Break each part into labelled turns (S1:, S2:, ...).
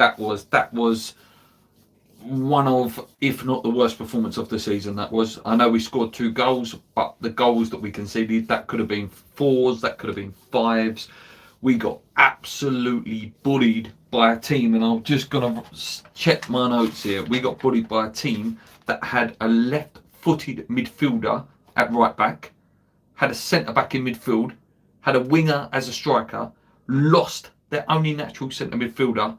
S1: that was one of, if not the worst performance of the season. That was. I know we scored 2 goals, but the goals that we conceded, that could have been 4s, that could have been 5s. We got absolutely bullied by a team, and I'm just gonna check my notes here. We got bullied by a team that had a left-footed midfielder at right back, had a centre back in midfield, had a winger as a striker, lost their only natural centre midfielder,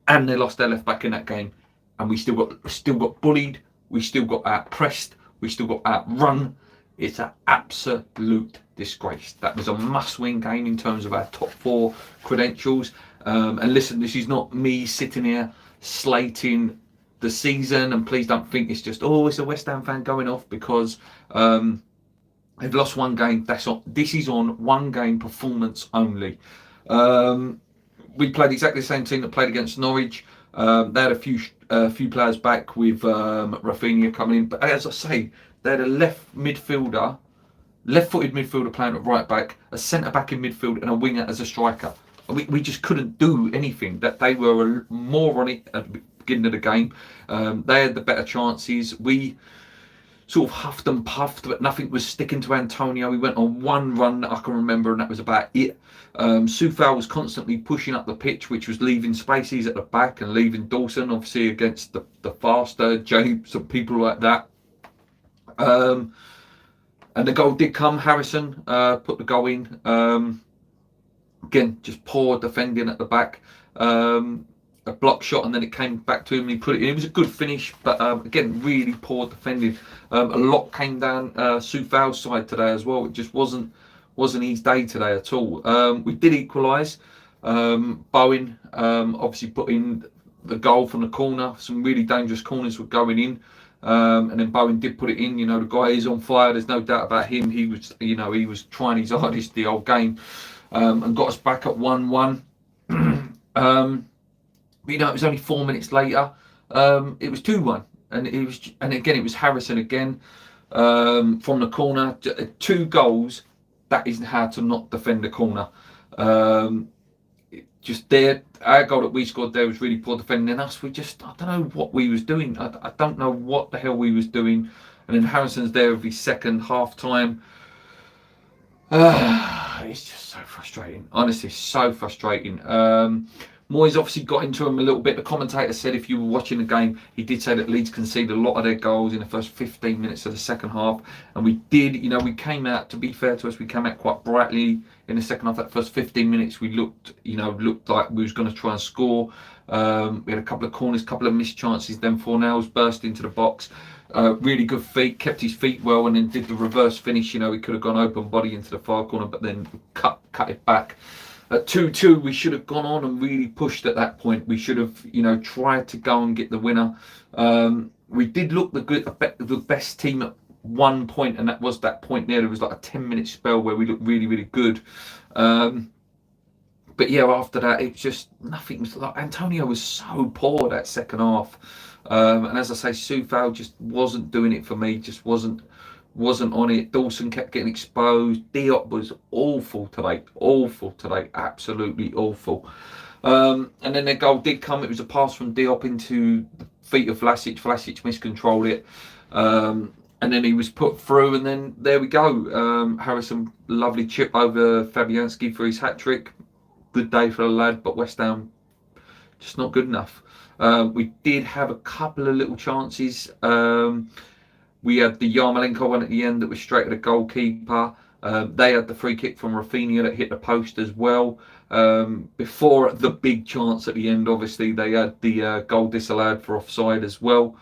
S1: and they lost their left back in that game. And we still got bullied, we still got out-pressed, we still got outrun. It's an absolute disgrace. That was a must-win game in terms of our top 4 credentials. And listen, this is not me sitting here slating the season, and please don't think it's just, oh, it's a West Ham fan going off because they've lost 1 game. This is on 1 game performance only. We played exactly the same team that played against Norwich. They had a few players back with Rafinha coming in, but as I say, they had a left-footed midfielder playing at right back, a centre back in midfield, and a winger as a striker. We just couldn't do anything. That they were more on it at the beginning of the game. They had the better chances. We sort of huffed and puffed, but nothing was sticking to Antonio. We went on 1 run that I can remember, and that was about it. Soufal was constantly pushing up the pitch, which was leaving spaces at the back and leaving Dawson, obviously, against the faster James and people like that. And the goal did come. Harrison put the goal in. Again, just poor defending at the back. A block shot, and then it came back to him and he put it in. It was a good finish, but again, really poor defending. A lot came down Soufal's side today as well. It just wasn't his day today at all. We did equalise. Bowen obviously put in the goal from the corner. Some really dangerous corners were going in. And then Bowen did put it in. You know, the guy is on fire. There's no doubt about him. He was trying his hardest the whole game, and got us back at 1-1. But, it was only 4 minutes later. It was 2-1, and again it was Harrison again from the corner. 2 goals. That isn't how to not defend a corner. Just there, our goal that we scored there was really poor defending. And us, I don't know what we was doing. I don't know what the hell we was doing. And then Harrison's there with his second half time. It's just so frustrating. Honestly, so frustrating. Moyes obviously got into him a little bit. The commentator said if you were watching the game, he did say that Leeds conceded a lot of their goals in the first 15 minutes of the second half. And we did, we came out, to be fair to us, we came out quite brightly in the second half. That first 15 minutes, we looked like we was going to try and score. We had a couple of corners, couple of missed chances. Then Fornells burst into the box. Really good feet, kept his feet well, and then did the reverse finish. He could have gone open body into the far corner, but then cut it back. At 2-2, we should have gone on and really pushed at that point. We should have, tried to go and get the winner. We did look the best team at one point, and that was that point there. There was like a 10-minute spell where we looked really, really good. But yeah, after that, it just nothing was like. Antonio was so poor that second half, and as I say, Soufal just wasn't doing it for me. Just wasn't on it. Dawson kept getting exposed. Diop was awful today, absolutely awful. And then the goal did come. It was a pass from Diop into the feet of Vlasic. Vlasic miscontrolled it, and then he was put through. And then there we go. Harrison, lovely chip over Fabianski for his hat trick. Good day for the lad, but West Ham just not good enough. We did have a couple of little chances. We had the Yarmolenko one at the end that was straight at the goalkeeper. They had the free kick from Rafinha that hit the post as well. Before the big chance at the end, obviously, they had the goal disallowed for offside as well.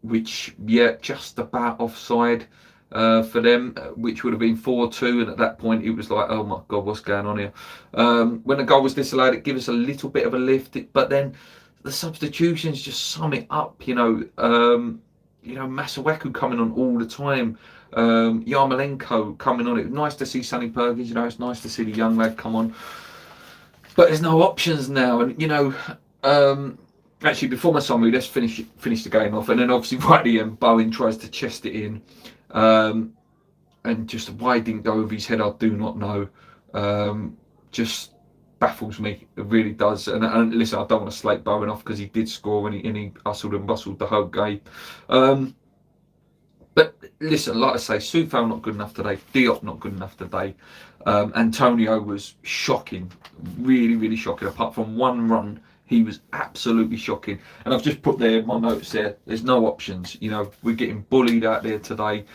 S1: Which, just about offside for them, which would have been 4-2. And at that point, it was like, oh my God, what's going on here? When the goal was disallowed, it gave us a little bit of a lift. But then the substitutions just sum it up, Masuaku coming on all the time, Yarmolenko coming on. It was nice to see Sonny Perkins, it's nice to see the young lad come on, but there's no options now. And actually, before my summary, let's finish the game off. And then obviously right at the end, Bowen tries to chest it in, and just why it didn't go over his head, I do not know. Just baffles me. It really does. And listen, I don't want to slate Bowen off because he did score and he hustled and bustled the whole game. But listen, like I say, Soufal not good enough today. Diop not good enough today. Antonio was shocking, really, really shocking. Apart from one run, he was absolutely shocking. And I've just put there in my notes there, there's no options. You know, we're getting bullied out there today.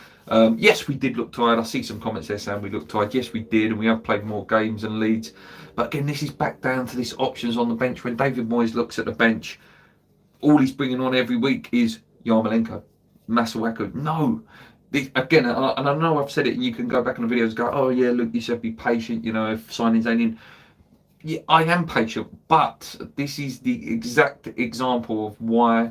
S1: Yes, we did look tired. I see some comments there saying we looked tired. Yes, we did, and we have played more games than Leeds. But again, this is back down to this options on the bench. When David Moyes looks at the bench, all he's bringing on every week is Yarmolenko, Masuaku. No. Again, and I know I've said it, and you can go back on the videos and go, oh yeah, look, you said be patient, you know, if signings ain't in. Yeah, I am patient, but this is the exact example of why,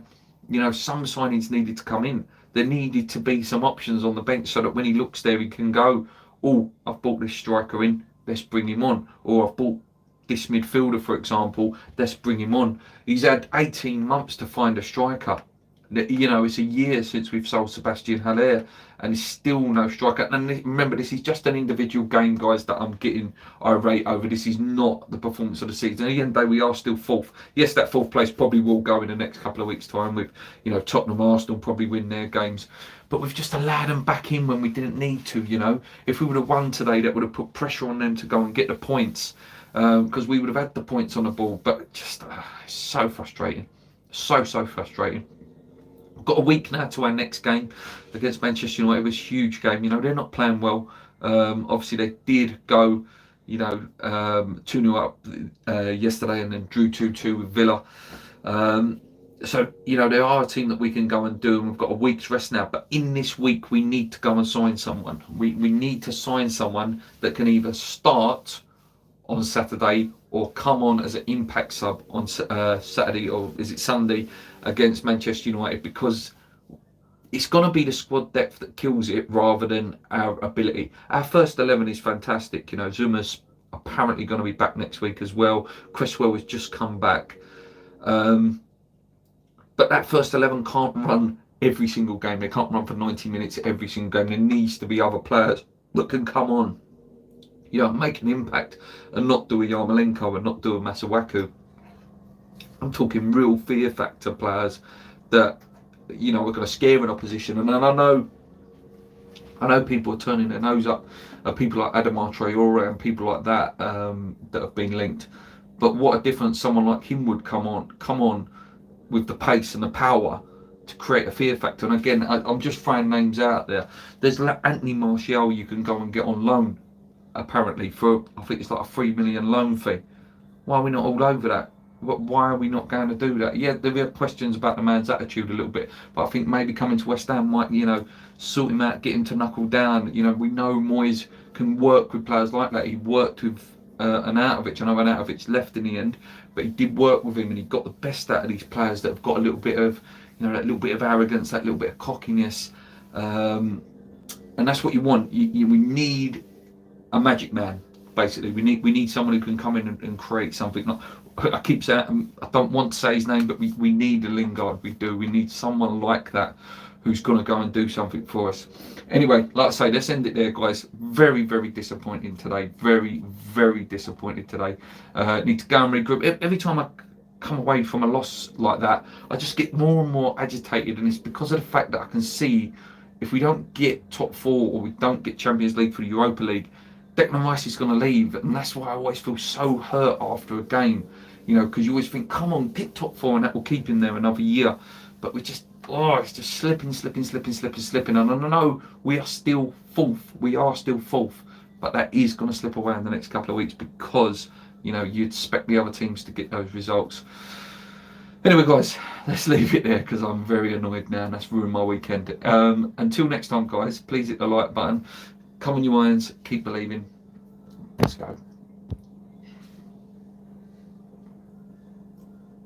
S1: you know, some signings needed to come in. There needed to be some options on the bench so that when he looks there, he can go, oh, I've brought this striker in, let's bring him on. Or I've brought this midfielder, for example, let's bring him on. He's had 18 months to find a striker. You know, it's a year since we've sold Sebastian Haller, and it's still no striker. And remember, this is just an individual game, guys, that I'm getting irate over. This is not the performance of the season. At the end of the day, we are still fourth. Yes, that fourth place probably will go in the next couple of weeks' time with, you know, Tottenham, Arsenal probably win their games. But we've just allowed them back in when we didn't need to, you know. If we would have won today, that would have put pressure on them to go and get the points, because we would have had the points on the ball. But just it's so frustrating. So frustrating. We've got a week now to our next game against Manchester United. It was a huge game. You know, they're not playing well. Obviously, they did go, you know, 2-0 up yesterday and then drew 2-2 with Villa. So, you know, they are a team that we can go and do, and we've got a week's rest now. But in this week, we need to go and sign someone. We need to sign someone that can either start on Saturday or come on as an impact sub on Saturday, or is it Sunday, against Manchester United, because it's going to be the squad depth that kills it rather than our ability. Our first 11 is fantastic. You know, Zuma's apparently going to be back next week as well. Cresswell has just come back. But that first 11 can't run every single game. They can't run for 90 minutes every single game. There needs to be other players that can come on, you know, make an impact and not do a Yarmolenko and not do a Masuaku. I'm talking real fear factor players that, you know, are going to scare an opposition. And I know people are turning their nose up at people like Adama Traore and people like that that have been linked. But what a difference someone like him would come on with the pace and the power to create a fear factor. And again, I'm just throwing names out there. There's Anthony Martial you can go and get on loan, apparently, for, I think it's like a 3 million loan fee. Why are we not all over that? Why are we not going to do that? Yeah, there are questions about the man's attitude a little bit, but I think maybe coming to West Ham might, you know, sort him out, get him to knuckle down. You know, we know Moyes can work with players like that. He worked with Arnautovic. I know Arnautovic left in the end, but he did work with him, and he got the best out of these players that have got a little bit of, you know, that little bit of arrogance, that little bit of cockiness, and that's what you want. We need a magic man. Basically, we need someone who can come in and create something. I keep saying, I don't want to say his name, but we need a Lingard. We do. We need someone like that who's going to go and do something for us. Anyway, like I say, let's end it there, guys. Very disappointing today. Very disappointed today. Need to go and regroup. Every time I come away from a loss like that, I just get more and more agitated, and it's because of the fact that I can see if we don't get top four or we don't get Champions League for the Europa League, Declan Rice is going to leave, and that's why I always feel so hurt after a game, you know, because you always think, come on, get top four and that will keep him there another year. But we just, it's just slipping. And I know we are still fourth, but that is going to slip away in the next couple of weeks because, you know, you'd expect the other teams to get those results. Anyway, guys, let's leave it there because I'm very annoyed now and that's ruined my weekend. Until next time, guys, please hit the like button. Come on, you irons, keep believing. Let's go.